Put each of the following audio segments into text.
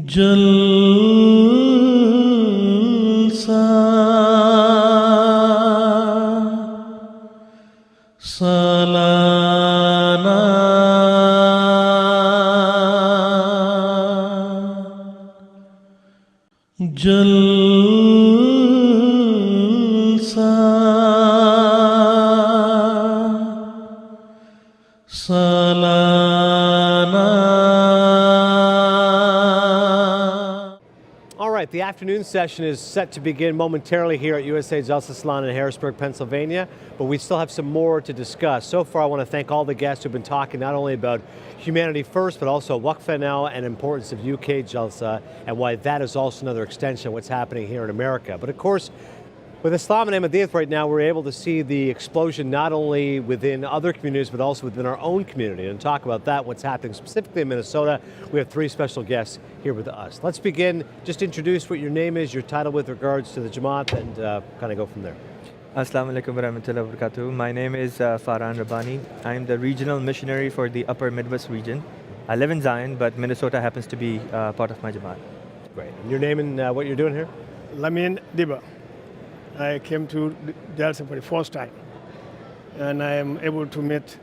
जलसा सालाना जलसा सालाना. All right, the afternoon session is set to begin momentarily here at USA Jalsa Salon in Harrisburg, Pennsylvania, but we still have some more to discuss. So far, I want to thank all the guests who've been talking not only about humanity first, but also Waqf now and importance of UK Jalsa and why that is also another extension of what's happening here in America. But of course, with Islam and Ahmadiyyat right now, we're able to see the explosion not only within other communities, but also within our own community. And talk about that, what's happening specifically in Minnesota, we have three special guests here with us. Let's begin. Just introduce what your name is, your title with regards to the Jamaat, and kind of go from there. Assalamu alaikum warahmatullahi wabarakatuh. My name is Farhan Rabbani. I'm the regional missionary for the Upper Midwest region. I live in Zion, but Minnesota happens to be part of my Jamaat. Great. And your name and what you're doing here? Lamin Diba. I came to Jalsa for the first time, and I am able to meet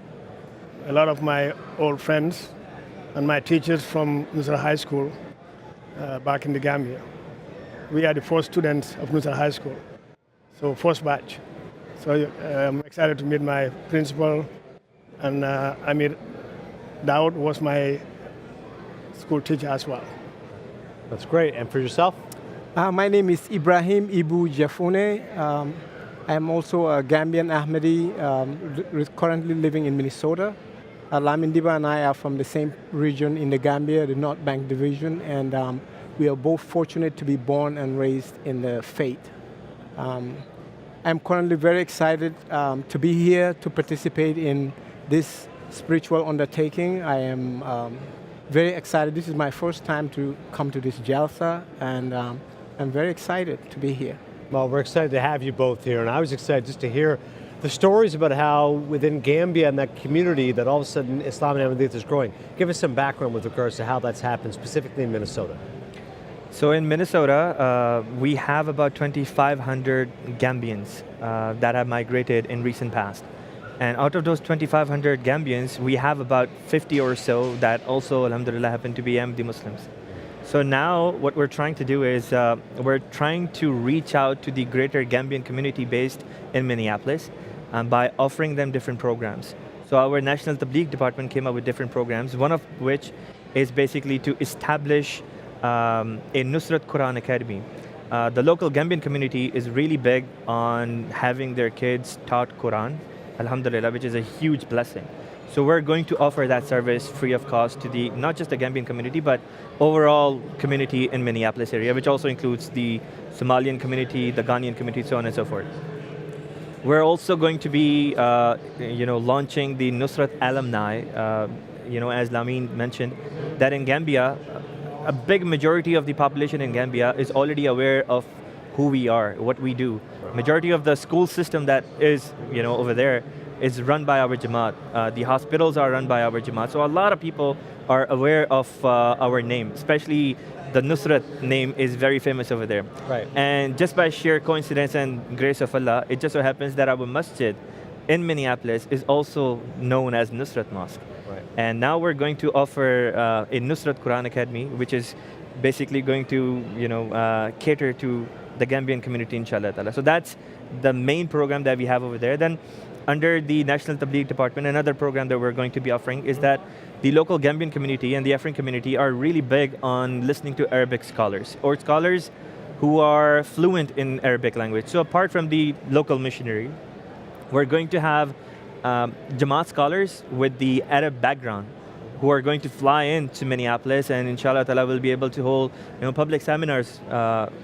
a lot of my old friends and my teachers from Nusra High School back in the Gambia. We are the first students of Nusra High School, so first batch. So I'm excited to meet my principal, and Amir Daud was my school teacher as well. That's great. And for yourself? My name is Ibrahim Ibu Jafune. I am also a Gambian Ahmadi, currently living in Minnesota. Lamin Diba and I are from the same region in the Gambia, the North Bank Division, and we are both fortunate to be born and raised in the faith. I'm currently very excited to be here to participate in this spiritual undertaking. I am very excited. This is my first time to come to this Jalsa, and I'm very excited to be here. Well, we're excited to have you both here, and I was excited just to hear the stories about how within Gambia and that community that all of a sudden Islam and Ahmadiyyat is growing. Give us some background with regards to how that's happened, specifically in Minnesota. So in Minnesota, we have about 2,500 Gambians that have migrated in recent past. And out of those 2,500 Gambians, we have about 50 or so that also, alhamdulillah, happen to be Ahmadi Muslims. So now what we're trying to do is we're trying to reach out to the greater Gambian community based in Minneapolis by offering them different programs. So our National Tabligh department came up with different programs, one of which is basically to establish a Nusrat Quran Academy. The local Gambian community is really big on having their kids taught Quran, alhamdulillah, which is a huge blessing. So we're going to offer that service free of cost to the not just the Gambian community, but overall community in Minneapolis area, which also includes the Somalian community, the Ghanaian community, so on and so forth. We're also going to be, launching the Nusrat alumni. As Lamin mentioned, that in Gambia, a big majority of the population in Gambia is already aware of who we are, what we do. Majority of the school system that is, over there is run by our Jamaat. The hospitals are run by our Jamaat. So a lot of people are aware of our name, especially the Nusrat name is very famous over there. Right. And just by sheer coincidence and grace of Allah, it just so happens that our masjid in Minneapolis is also known as Nusrat Mosque. Right. And now we're going to offer a Nusrat Quran Academy, which is basically going to cater to the Gambian community, inshallah ta'ala. So that's the main program that we have over there. Then under the National Tabligh Department, another program that we're going to be offering is that the local Gambian community and the African community are really big on listening to Arabic scholars, or scholars who are fluent in Arabic language. So apart from the local missionary, we're going to have Jamaat scholars with the Arab background who are going to fly into Minneapolis, and inshallah ta'ala will be able to hold public seminars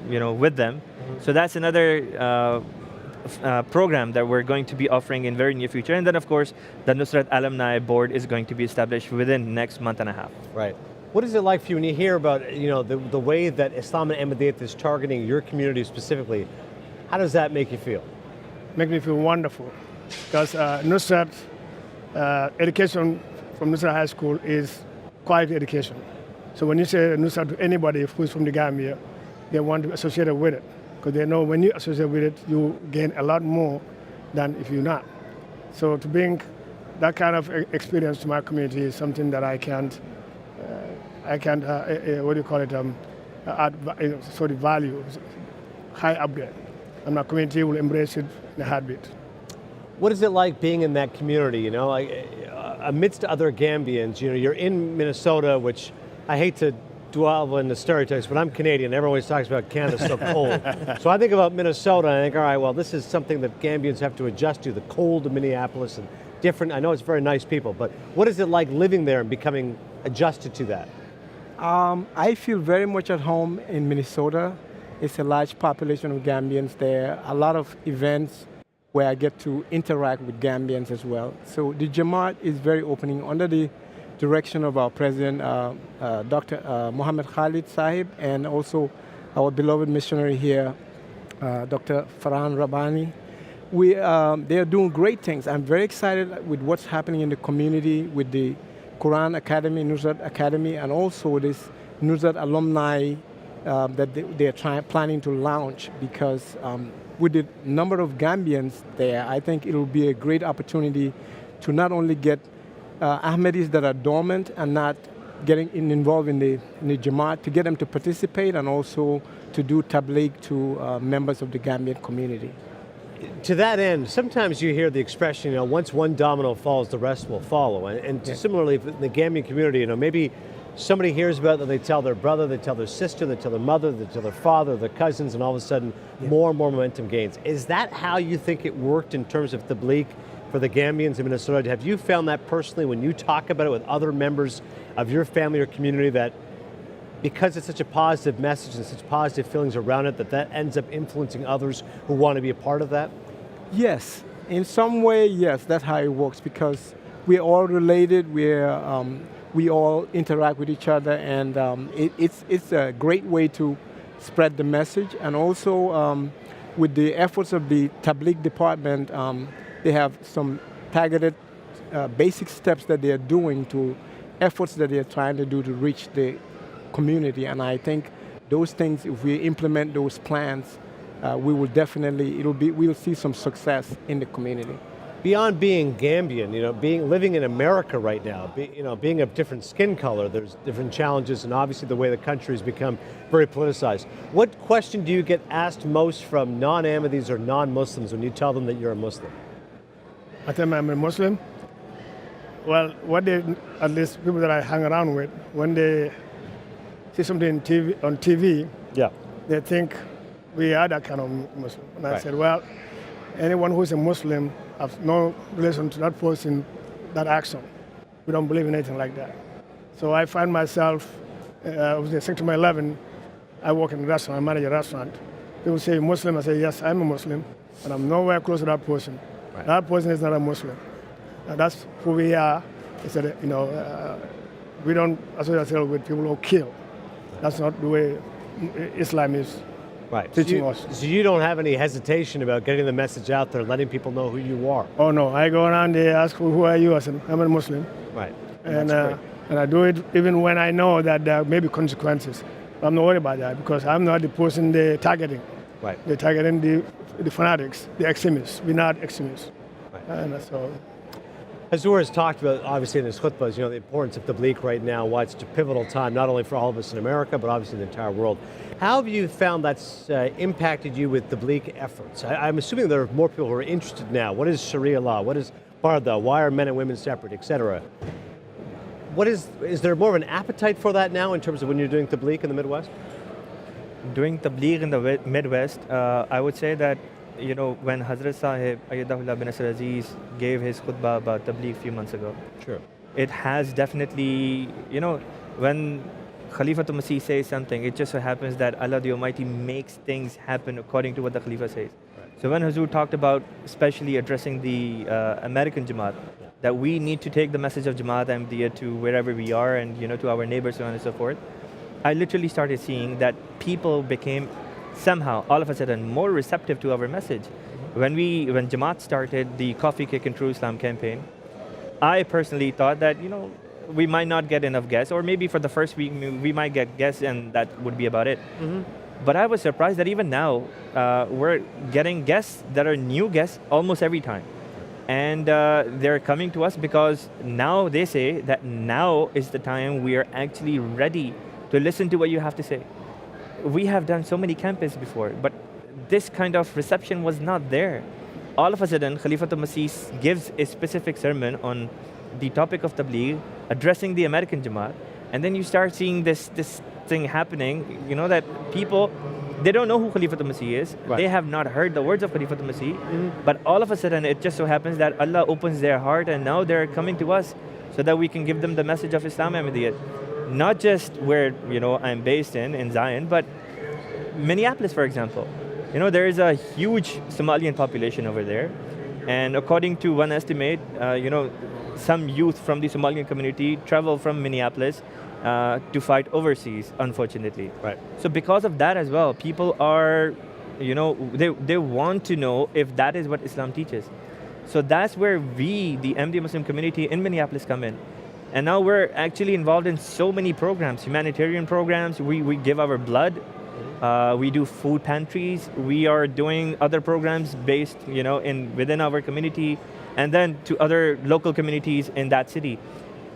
with them. So that's another program that we're going to be offering in very near future. And then of course, the Nusrat Alumni Board is going to be established within next month and a half. Right. What is it like for you when you hear about the way that Islam and Ahmadiyyat is targeting your community specifically? How does that make you feel? Make me feel wonderful, because Nusrat education from Nusrat High School is quality education. So when you say Nusrat to anybody who's from the Gambia, they want to associate with it. Because they know when you associate with it, you gain a lot more than if you're not. So to bring that kind of experience to my community is something that I can't what do you call it, add sort of value high up there. And my community will embrace it in a heartbeat. What is it like being in that community? You know, like amidst other Gambians, you know, you're in Minnesota, which I hate to dwell in the stereotypes, but I'm Canadian. Everyone always talks about Canada's so cold. So I think about Minnesota and I think, all right, well, this is something that Gambians have to adjust to, the cold of Minneapolis and different. I know it's very nice people, but what is it like living there and becoming adjusted to that? I feel very much at home in Minnesota. It's a large population of Gambians there. A lot of events where I get to interact with Gambians as well. So the Jamaat is very opening under the direction of our president, Dr. Mohammed Khalid Sahib, and also our beloved missionary here, Dr. Farhan Rabbani. They are doing great things. I'm very excited with what's happening in the community with the Quran Academy, Nusrat Academy, and also this Nusrat alumni that they are planning to launch, because with the number of Gambians there, I think it will be a great opportunity to not only get Ahmadis that are dormant and not getting involved in the Jamaat, to get them to participate and also to do tabligh to members of the Gambian community. To that end, sometimes you hear the expression, you know, once one domino falls, the rest will follow. And similarly, in the Gambian community, you know, maybe somebody hears about it, they tell their brother, they tell their sister, they tell their mother, they tell their father, their cousins, and all of a sudden, more and more momentum gains. Is that how you think it worked in terms of tabligh for the Gambians in Minnesota? Have you found that personally when you talk about it with other members of your family or community, that because it's such a positive message and such positive feelings around it, that ends up influencing others who want to be a part of that? Yes, in some way, yes, that's how it works, because we're all related, we all interact with each other, and it's a great way to spread the message. And also with the efforts of the tabligh department, they have some targeted basic steps that they are doing, to efforts that they are trying to do to reach the community. And I think those things, if we implement those plans, we will definitely, we'll see some success in the community. Beyond being Gambian, you know, living in America right now, being of different skin color, there's different challenges, and obviously the way the country has become very politicized. What question do you get asked most from non-Ahmadis or non-Muslims when you tell them that you're a Muslim? I tell them I'm a Muslim. Well, at least people that I hang around with, when they see something on TV, they think we are that kind of Muslim. And I said, well, anyone who's a Muslim has no relation to that person, that action. We don't believe in anything like that. So I find myself, with the Sector 11, I work in a restaurant, I manage a restaurant. People say Muslim, I say, yes, I'm a Muslim, and I'm nowhere close to that person. That person is not a Muslim. That's who we are. It's that, we don't associate ourselves with people who kill. That's not the way Islam is teaching us. So you don't have any hesitation about getting the message out there, letting people know who you are? Oh no, I go around, they ask, who are you? I said, I'm a Muslim. Right. And I do it even when I know that there may be consequences. I'm not worried about that, because I'm not the person they're targeting. Right. They're targeting the fanatics, the extremists. We're not extremists. Right. And so. Hazur has talked about, obviously in his khutbahs, you know, the importance of tabligh right now, why it's a pivotal time, not only for all of us in America, but obviously in the entire world. How have you found that's impacted you with tabligh efforts? I'm assuming there are more people who are interested now. What is Sharia law? What is Barda? Why are men and women separate, etc.? Is there more of an appetite for that now in terms of when you're doing tabligh in the Midwest? Doing tabligh in the Midwest, I would say that, you know, when Hazrat Sahib Ayyadahullah bin Nasir Aziz gave his khutbah about tabligh a few months ago, it has definitely, you know, when Khalifatul Masih says something, it just so happens that Allah the Almighty makes things happen according to what the Khalifa says. So when Hazur talked about especially addressing the American Jamaat, that we need to take the message of Jamaat Ahmadiyya to wherever we are, and, you know, to our neighbors, so on and so forth, I literally started seeing that people became somehow, all of a sudden, more receptive to our message. When Jamaat started the Coffee Cake and True Islam campaign, I personally thought that, you know, we might not get enough guests, or maybe for the first week we might get guests and that would be about it. But I was surprised that even now, we're getting guests that are new guests almost every time. And they're coming to us because now they say that now is the time we are actually ready to listen to what you have to say. We have done so many campaigns before, but this kind of reception was not there. All of a sudden, Khalifatul Masih gives a specific sermon on the topic of Tabligh, addressing the American Jamaat, and then you start seeing this thing happening, you know, that people, they don't know who Khalifatul Masih is. Right. They have not heard the words of Khalifatul Masih, but all of a sudden it just so happens that Allah opens their heart and now they're coming to us so that we can give them the message of Islam Ahmadiyyat. Not just where, you know, I'm based in Zion, but Minneapolis, for example. You know, there is a huge Somalian population over there, and according to one estimate, you know, some youth from the Somalian community travel from Minneapolis to fight overseas, unfortunately. Right. So because of that as well, people are, you know, they want to know if that is what Islam teaches. So that's where we, the Ahmadi Muslim community in Minneapolis, come in. And now we're actually involved in so many programs, humanitarian programs. We give our blood. We do food pantries. We are doing other programs based, you know, within our community, and then to other local communities in that city.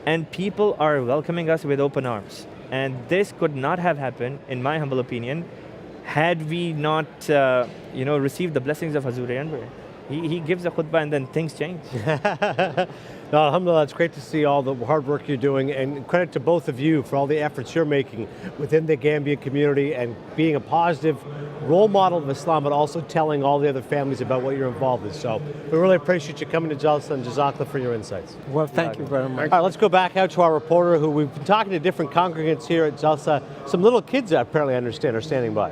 And people are welcoming us with open arms. And this could not have happened, in my humble opinion, had we not, you know, received the blessings of Hazur Anwar. He gives a khutbah and then things change. No, alhamdulillah, it's great to see all the hard work you're doing, and credit to both of you for all the efforts you're making within the Gambian community and being a positive role model of Islam, but also telling all the other families about what you're involved in. So we really appreciate you coming to Jalsa, and Jazakallah for your insights. Well, thank you very much. All right, let's go back out to our reporter, who we've been talking to different congregants here at Jalsa. Some little kids, I apparently understand, are standing by.